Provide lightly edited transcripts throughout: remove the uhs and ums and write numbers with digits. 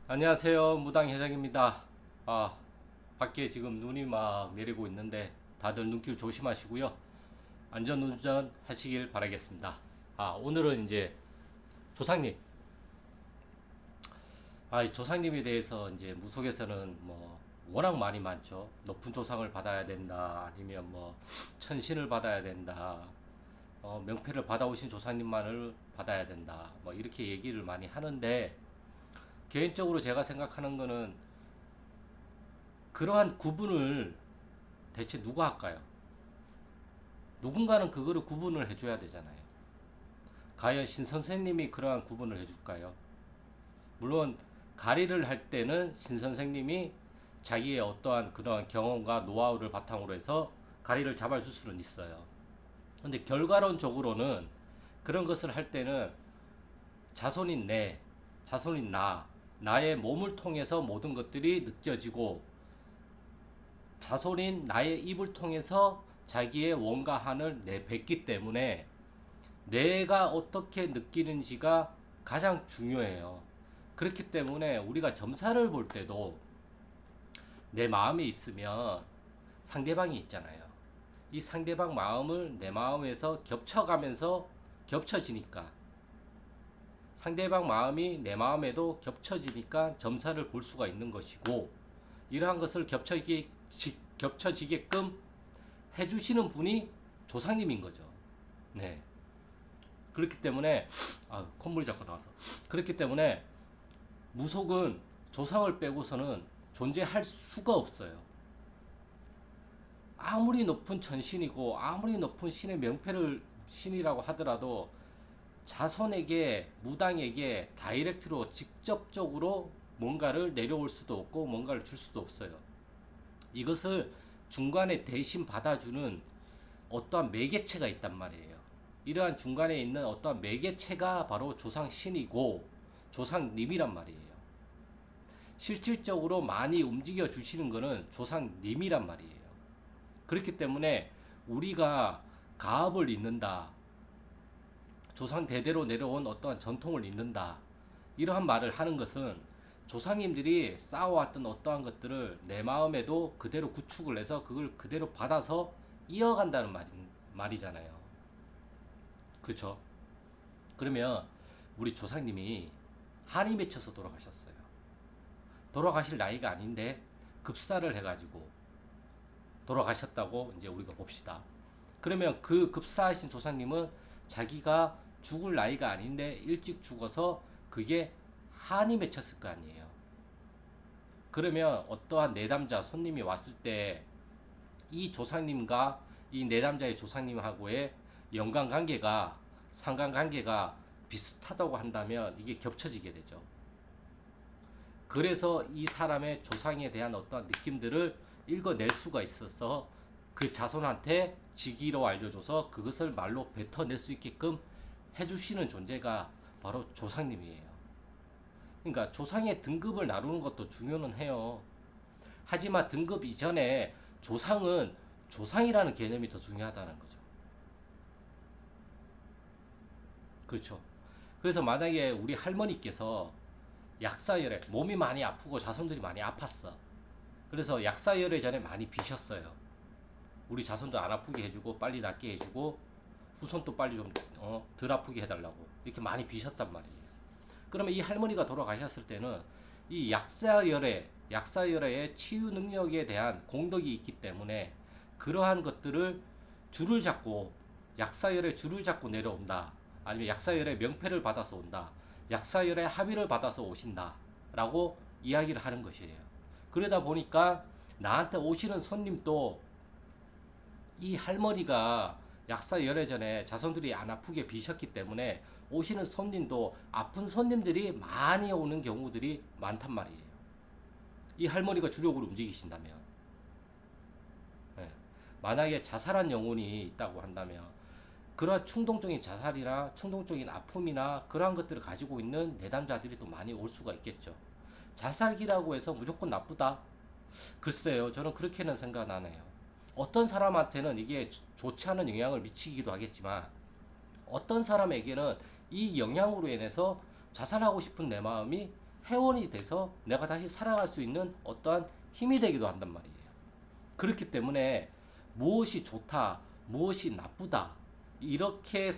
안녕하세요. 무당 회장입니다. 아, 밖에 지금 눈이 막 내리고 있는데 다들 눈길 조심하시고요. 안전운전 하시길 바라겠습니다. 오늘은 이제 조상님. 이 조상님에 대해서 이제 무속에서는 뭐 워낙 말이 많죠. 높은 조상을 받아야 된다. 아니면 뭐 천신을 받아야 된다. 명패를 받아오신 조상님만을 받아야 된다. 뭐 이렇게 얘기를 많이 하는데 개인적으로 제가 생각하는 거는 그러한 구분을 대체 누가 할까요? 누군가는 그거를 구분을 해줘야 되잖아요. 과연 신 선생님이 그러한 구분을 해줄까요? 물론 가리를 할 때는 신 선생님이 자기의 어떠한 그러한 경험과 노하우를 바탕으로 해서 가리를 잡아줄 수는 있어요. 근데 결과론적으로는 그런 것을 할 때는 자손인 내, 자손인 나의 몸을 통해서 모든 것들이 느껴지고 자손인 나의 입을 통해서 자기의 원가한을 내뱉기 때문에 내가 어떻게 느끼는지가 가장 중요해요. 그렇기 때문에 우리가 점사를 볼 때도 내 마음에 있으면 상대방이 있잖아요. 이 상대방 마음을 내 마음에서 겹쳐가면서 겹쳐지니까 상대방 마음이 내 마음에도 겹쳐지니까 점사를 볼 수가 있는 것이고 이러한 것을 겹쳐지게끔 해주시는 분이 조상님인 거죠. 네. 그렇기 때문에 콧물이 자꾸 나와서 그렇기 때문에 무속은 조상을 빼고서는 존재할 수가 없어요. 아무리 높은 천신이고 아무리 높은 신의 명패를 신이라고 하더라도 자손에게 무당에게 다이렉트로 직접적으로 뭔가를 내려올 수도 없고 뭔가를 줄 수도 없어요. 이것을 중간에 대신 받아주는 어떠한 매개체가 있단 말이에요. 이러한 중간에 있는 어떠한 매개체가 바로 조상신이고 조상님이란 말이에요. 실질적으로 많이 움직여 주시는 것은 조상님이란 말이에요. 그렇기 때문에 우리가 가업을 잇는다. 조상 대대로 내려온 어떠한 전통을 잇는다. 이러한 말을 하는 것은 조상님들이 쌓아왔던 어떠한 것들을 내 마음에도 그대로 구축을 해서 그걸 그대로 받아서 이어간다는 말이잖아요. 그렇죠? 그러면 우리 조상님이 한이 맺혀서 돌아가셨어요. 돌아가실 나이가 아닌데 급사를 해가지고 돌아가셨다고 이제 우리가 봅시다. 그러면 그 급사하신 조상님은 자기가 죽을 나이가 아닌데 일찍 죽어서 그게 한이 맺혔을 거 아니에요. 그러면 어떠한 내담자 손님이 왔을 때 이 조상님과 이 내담자의 조상님하고의 연관관계가 상관관계가 비슷하다고 한다면 이게 겹쳐지게 되죠. 그래서 이 사람의 조상에 대한 어떠한 느낌들을 읽어낼 수가 있어서 그 자손한테 직위로 알려줘서 그것을 말로 뱉어낼 수 있게끔 해주시는 존재가 바로 조상님이에요. 그러니까 조상의 등급을 나누는 것도 중요는 해요. 하지만 등급 이전에 조상은 조상이라는 개념이 더 중요하다는 거죠. 그렇죠. 그래서 만약에 우리 할머니께서 약사열에 몸이 많이 아프고 자손들이 많이 아팠어. 그래서 약사열에 전에 많이 비셨어요. 우리 자손도 안 아프게 해주고 빨리 낫게 해주고 후손도 빨리 좀 덜 아프게 해달라고 이렇게 많이 비셨단 말이에요. 그러면 이 할머니가 돌아가셨을 때는 이 약사열의 치유 능력에 대한 공덕이 있기 때문에 그러한 것들을 줄을 잡고 약사열의 줄을 잡고 내려온다. 아니면 약사열의 명패를 받아서 온다. 약사열의 합의를 받아서 오신다. 라고 이야기를 하는 것이에요. 그러다 보니까 나한테 오시는 손님도 이 할머니가 약사 열애 전에 자손들이 안 아프게 비셨기 때문에 오시는 손님도 아픈 손님들이 많이 오는 경우들이 많단 말이에요. 이 할머니가 주력으로 움직이신다면. 네. 만약에 자살한 영혼이 있다고 한다면 그러한 충동적인 자살이나 충동적인 아픔이나 그러한 것들을 가지고 있는 내담자들이 또 많이 올 수가 있겠죠. 자살기라고 해서 무조건 나쁘다? 글쎄요, 저는 그렇게는 생각 안 해요. 어떤 사람한테는 이게 좋지 않은 영향을 미치기도 하겠지만 어떤 사람에게는 이 영향으로 인해서 자살하고 싶은 내 마음이 회원이 돼서 내가 다시 살아갈 수 있는 어떠한 힘이 되기도 한단 말이에요. 그렇기 때문에 무엇이 좋다, 무엇이 나쁘다 이렇게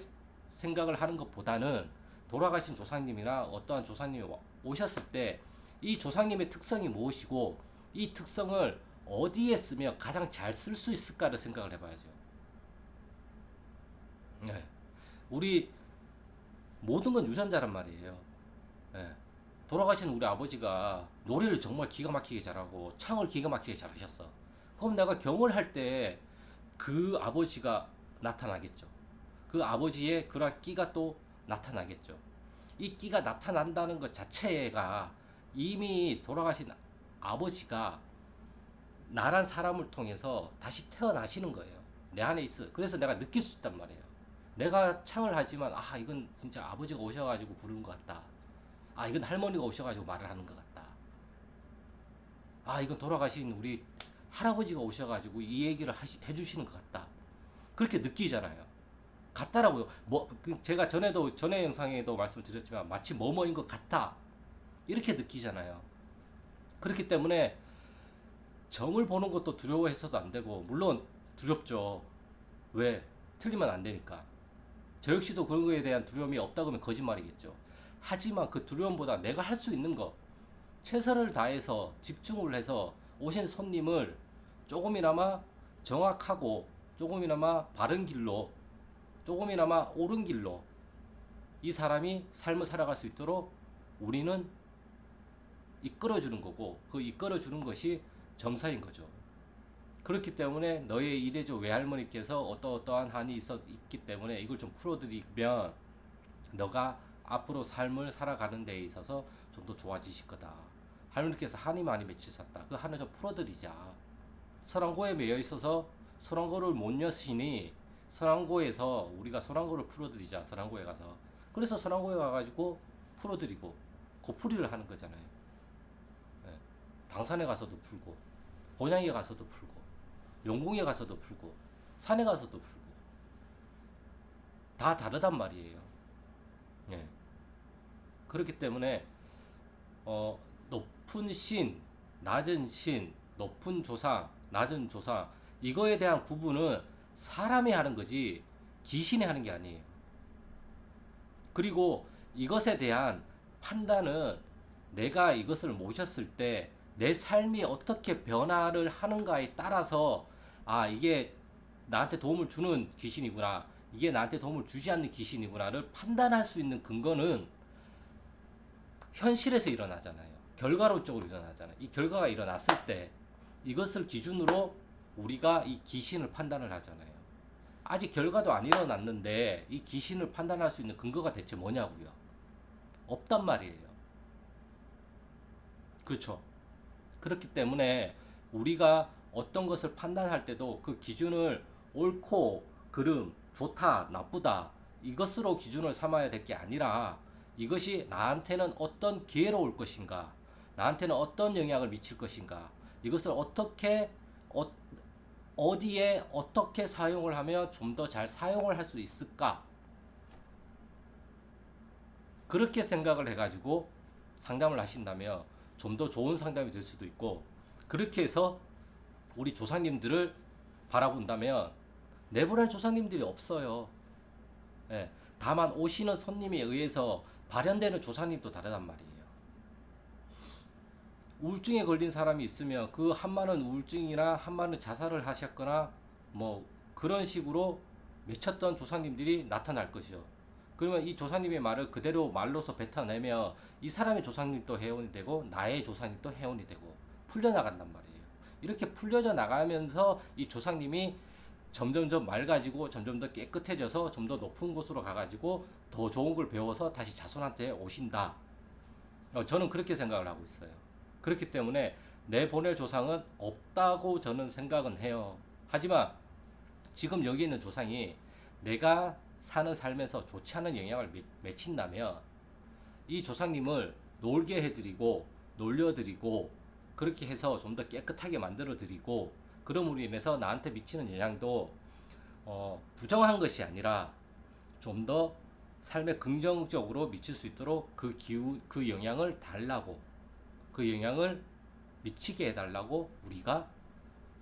생각을 하는 것보다는 돌아가신 조상님이나 어떠한 조상님이 오셨을 때 이 조상님의 특성이 무엇이고 이 특성을 어디에 쓰면 가장 잘 쓸 수 있을까를 생각을 해봐야죠. 네. 우리 모든 건 유전자란 말이에요. 네. 돌아가신 우리 아버지가 노래를 정말 기가 막히게 잘하고 창을 기가 막히게 잘하셨어. 그럼 내가 경을 할 때 그 아버지가 나타나겠죠. 그 아버지의 그런 끼가 또 나타나겠죠. 이 끼가 나타난다는 것 자체가 이미 돌아가신 아버지가 나란 사람을 통해서 다시 태어나시는 거예요. 내 안에 있어. 그래서 내가 느낄 수 있단 말이에요. 내가 창을 하지만 아 이건 진짜 아버지가 오셔가지고 부르는 것 같다. 아 이건 할머니가 오셔가지고 말을 하는 것 같다. 아 이건 돌아가신 우리 할아버지가 오셔가지고 이 얘기를 해주시는 것 같다. 그렇게 느끼잖아요. 같다라고요. 제가 전에 영상에도 말씀드렸지만 마치 뭐뭐인 것 같다. 이렇게 느끼잖아요. 그렇기 때문에 정을 보는 것도 두려워해서도 안 되고 물론 두렵죠. 왜? 틀리면 안 되니까. 저 역시도 그런 거에 대한 두려움이 없다고 하면 거짓말이겠죠. 하지만 그 두려움보다 내가 할 수 있는 거 최선을 다해서 집중을 해서 오신 손님을 조금이나마 정확하고 조금이나마 바른 길로 조금이나마 옳은 길로 이 사람이 삶을 살아갈 수 있도록 우리는 이끌어주는 거고 그 이끌어주는 것이 정사인 거죠. 그렇기 때문에 너의 이래조 외할머니께서 어떠한 한이 있기 때문에 이걸 좀 풀어드리면 너가 앞으로 삶을 살아가는 데 있어서 좀 더 좋아지실 거다. 할머니께서 한이 많이 맺히셨다. 그 한을 좀 풀어드리자. 서랑고에 매여 있어서 서랑고를 못 여시니 서랑고에서 우리가 서랑고를 풀어드리자. 서랑고에 가서. 그래서 서랑고에 가가지고 풀어드리고 고풀이를 하는 거잖아요. 네. 당산에 가서도 풀고 본향에 가서도 풀고 용궁에 가서도 풀고 산에 가서도 풀고 다 다르단 말이에요. 예. 그렇기 때문에 높은 신, 낮은 신, 높은 조상, 낮은 조상 이거에 대한 구분은 사람이 하는 거지 귀신이 하는 게 아니에요. 그리고 이것에 대한 판단은 내가 이것을 모셨을 때 내 삶이 어떻게 변화를 하는가에 따라서 아 이게 나한테 도움을 주는 귀신이구나 이게 나한테 도움을 주지 않는 귀신이구나를 판단할 수 있는 근거는 현실에서 일어나잖아요. 결과론적으로 일어나잖아요. 이 결과가 일어났을 때 이것을 기준으로 우리가 이 귀신을 판단을 하잖아요. 아직 결과도 안 일어났는데 이 귀신을 판단할 수 있는 근거가 대체 뭐냐고요. 없단 말이에요. 그렇죠. 그렇기 때문에 우리가 어떤 것을 판단할 때도 그 기준을 옳고 그름, 좋다, 나쁘다 이것으로 기준을 삼아야 될 게 아니라 이것이 나한테는 어떤 기회로 올 것인가 나한테는 어떤 영향을 미칠 것인가 이것을 어디에 어떻게 사용을 하면 좀 더 잘 사용을 할 수 있을까 그렇게 생각을 해가지고 상담을 하신다면 좀 더 좋은 상담이 될 수도 있고 그렇게 해서 우리 조상님들을 바라본다면 내보낼 조상님들이 없어요. 예, 다만 오시는 손님에 의해서 발현되는 조상님도 다르단 말이에요. 우울증에 걸린 사람이 있으면 그 한마는 우울증이나 한마는 자살을 하셨거나 뭐 그런 식으로 맺혔던 조상님들이 나타날 것이죠. 그러면 이 조상님의 말을 그대로 말로서 뱉어내면 이 사람의 조상님도 회원이 되고 나의 조상님도 회원이 되고 풀려나간단 말이에요. 이렇게 풀려져 나가면서 이 조상님이 점점점 맑아지고 점점 더 깨끗해져서 좀 더 높은 곳으로 가가지고 더 좋은 걸 배워서 다시 자손한테 오신다. 저는 그렇게 생각을 하고 있어요. 그렇기 때문에 내 보낼 조상은 없다고 저는 생각은 해요. 하지만 지금 여기 있는 조상이 내가 사는 삶에서 좋지 않은 영향을 맺힌다면 이 조상님을 놀게 해드리고 놀려드리고 그렇게 해서 좀 더 깨끗하게 만들어드리고 그럼으로 인해서 나한테 미치는 영향도 부정한 것이 아니라 좀 더 삶에 긍정적으로 미칠 수 있도록 그 영향을 달라고 그 영향을 미치게 해달라고 우리가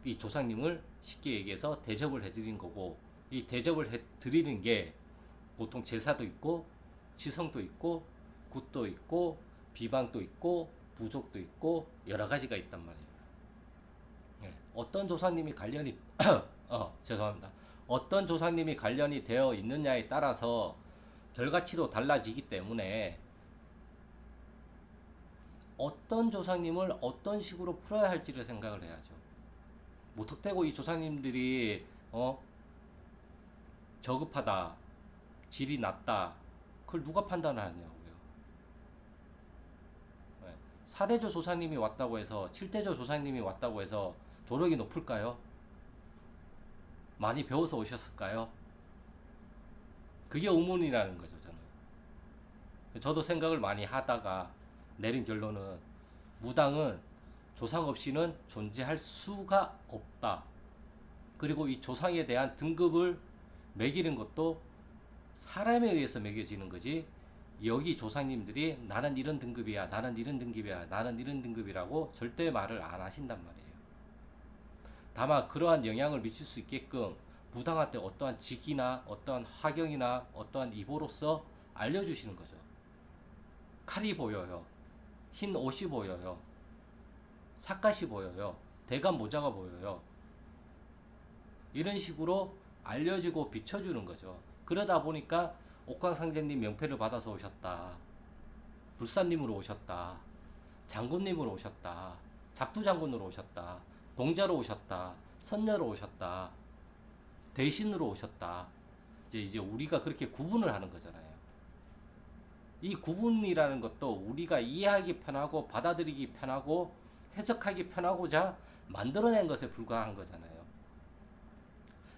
이 조상님을 쉽게 얘기해서 대접을 해드린 거고, 이 대접을 해드리는 게 보통 제사도 있고 지성도 있고 굿도 있고 비방도 있고 부족도 있고 여러 가지가 있단 말이에요. 예, 어떤 조상님이 관련이 죄송합니다. 어떤 조상님이 관련이 되어 있느냐에 따라서 결과치도 달라지기 때문에 어떤 조상님을 어떤 식으로 풀어야 할지를 생각을 해야죠. 무턱대고 이 조상님들이 저급하다, 질이 낮다, 그걸 누가 판단하냐고요. 네. 4대조 조상님이 왔다고 해서 7대조 조상님이 왔다고 해서 도력이 높을까요? 많이 배워서 오셨을까요? 그게 의문이라는 거죠, 저는. 저도 생각을 많이 하다가 내린 결론은 무당은 조상 없이는 존재할 수가 없다. 그리고 이 조상에 대한 등급을 매기는 것도 사람에 의해서 매겨지는 거지, 여기 조상님들이 나는 이런 등급이야, 나는 이런 등급이야, 나는 이런 등급이라고 절대 말을 안 하신단 말이에요. 다만 그러한 영향을 미칠 수 있게끔 무당한테 어떠한 직이나 어떠한 화경이나 어떠한 이보로서 알려주시는 거죠. 칼이 보여요. 흰 옷이 보여요. 삿갓이 보여요. 대감 모자가 보여요. 이런 식으로 알려주고 비춰주는 거죠. 그러다 보니까 옥황상제님 명패를 받아서 오셨다, 불사님으로 오셨다, 장군님으로 오셨다, 작두장군으로 오셨다, 동자로 오셨다, 선녀로 오셨다, 대신으로 오셨다. 이제 우리가 그렇게 구분을 하는 거잖아요. 이 구분이라는 것도 우리가 이해하기 편하고 받아들이기 편하고 해석하기 편하고자 만들어낸 것에 불과한 거잖아요.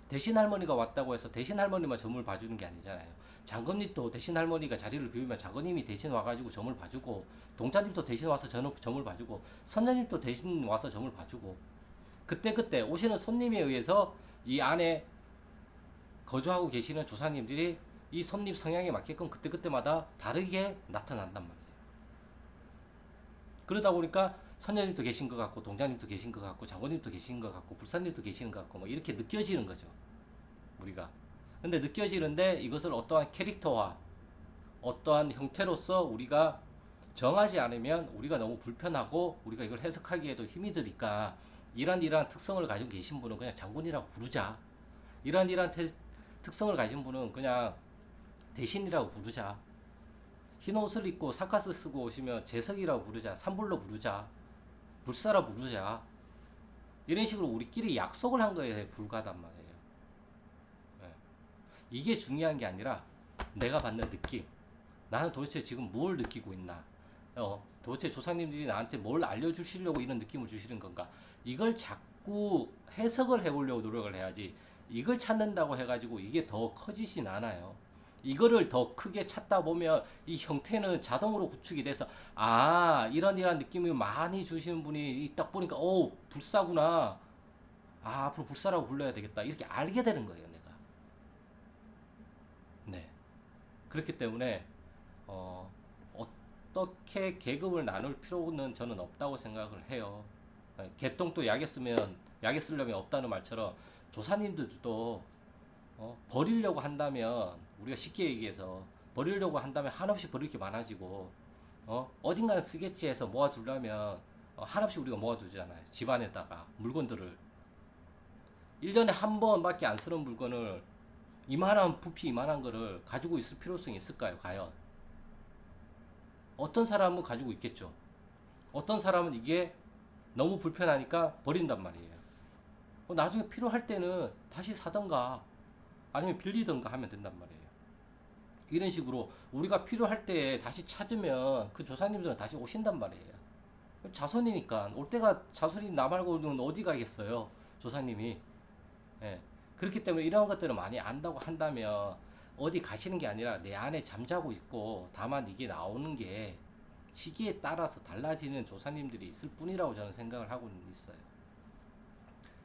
대신 할머니가 왔다고 해서 대신 할머니만 점을 봐주는 게 아니잖아요. 장군님도 대신 할머니가 자리를 비우면 장군님이 대신 와가지고 점을 봐주고, 동자님도 대신 와서 점을 봐주고, 선녀님도 대신 와서 점을 봐주고, 그때그때 오시는 손님에 의해서 이 안에 거주하고 계시는 조사님들이 이 손님 성향에 맞게끔 그때그때마다 다르게 나타난단 말이에요. 그러다 보니까 선녀님도 계신 것 같고, 동자님도 계신 것 같고, 장군님도 계신 것 같고, 불사님도 계시는 것 같고, 뭐 이렇게 느껴지는 거죠, 우리가. 근데 느껴지는데 이것을 어떠한 캐릭터와 어떠한 형태로서 우리가 정하지 않으면 우리가 너무 불편하고 우리가 이걸 해석하기에도 힘이 드니까, 이러한 특성을 가지고 계신 분은 그냥 장군이라고 부르자, 이러한 특성을 가진 분은 그냥 대신이라고 부르자, 흰 옷을 입고 사카스 쓰고 오시면 재석이라고 부르자, 산불로 부르자, 불사라 부르자, 이런 식으로 우리끼리 약속을 한 거에 불과하단 말이에요. 네. 이게 중요한 게 아니라 내가 받는 느낌, 나는 도대체 지금 뭘 느끼고 있나, 도대체 조상님들이 나한테 뭘 알려주시려고 이런 느낌을 주시는 건가, 이걸 자꾸 해석을 해보려고 노력을 해야지, 이걸 찾는다고 해가지고 이게 더 커지진 않아요. 이거를 더 크게 찾다 보면 이 형태는 자동으로 구축이 돼서, 이런 느낌을 많이 주시는 분이 딱 보니까 불사구나, 앞으로 불사라고 불러야 되겠다, 이렇게 알게 되는 거예요, 내가. 네. 그렇기 때문에 어떻게 계급을 나눌 필요는 저는 없다고 생각을 해요. 개똥도 약에 쓰려면 없다는 말처럼 조사님들도 버리려고 한다면, 우리가 쉽게 얘기해서 버리려고 한다면 한없이 버릴 게 많아지고, 어딘가는 쓰겠지 해서 모아두려면 한없이 우리가 모아두잖아요. 집안에다가 물건들을 1년에 한 번밖에 안 쓰는 물건을, 이만한 부피 이만한 거를 가지고 있을 필요성이 있을까요, 과연? 어떤 사람은 가지고 있겠죠. 어떤 사람은 이게 너무 불편하니까 버린단 말이에요. 나중에 필요할 때는 다시 사던가 아니면 빌리던가 하면 된단 말이에요. 이런 식으로 우리가 필요할 때 다시 찾으면 그 조사님들은 다시 오신단 말이에요. 자손이니까 올 때가, 자손이 나 말고는 어디 가겠어요, 조사님이. 예. 그렇기 때문에 이런 것들을 많이 안다고 한다면 어디 가시는 게 아니라 내 안에 잠자고 있고, 다만 이게 나오는 게 시기에 따라서 달라지는 조사님들이 있을 뿐이라고 저는 생각을 하고 있어요.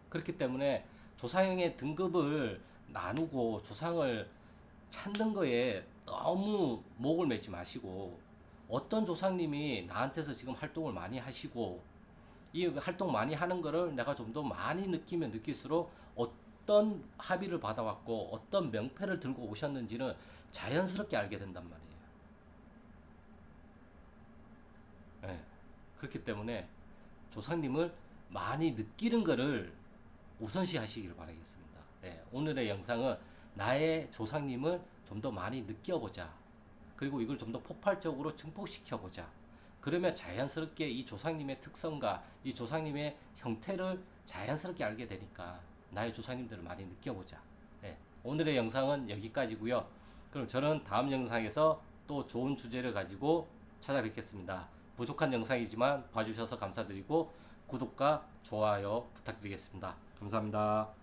그렇기 때문에 조상의 등급을 나누고 조상을 찾는 거에 너무 목을 매지 마시고, 어떤 조상님이 나한테서 지금 활동을 많이 하시고 이 활동 많이 하는 거를 내가 좀 더 많이 느끼면 느낄수록 어떤 합의를 받아왔고 어떤 명패를 들고 오셨는지는 자연스럽게 알게 된단 말이에요. 예. 그렇기 때문에 조상님을 많이 느끼는 거를 우선시 하시기를 바라겠습니다. 예. 오늘의 영상은 나의 조상님을 좀 더 많이 느껴보자. 그리고 이걸 좀 더 폭발적으로 증폭시켜보자. 그러면 자연스럽게 이 조상님의 특성과 이 조상님의 형태를 자연스럽게 알게 되니까 나의 조상님들을 많이 느껴보자. 네, 오늘의 영상은 여기까지고요. 그럼 저는 다음 영상에서 또 좋은 주제를 가지고 찾아뵙겠습니다. 부족한 영상이지만 봐주셔서 감사드리고 구독과 좋아요 부탁드리겠습니다. 감사합니다.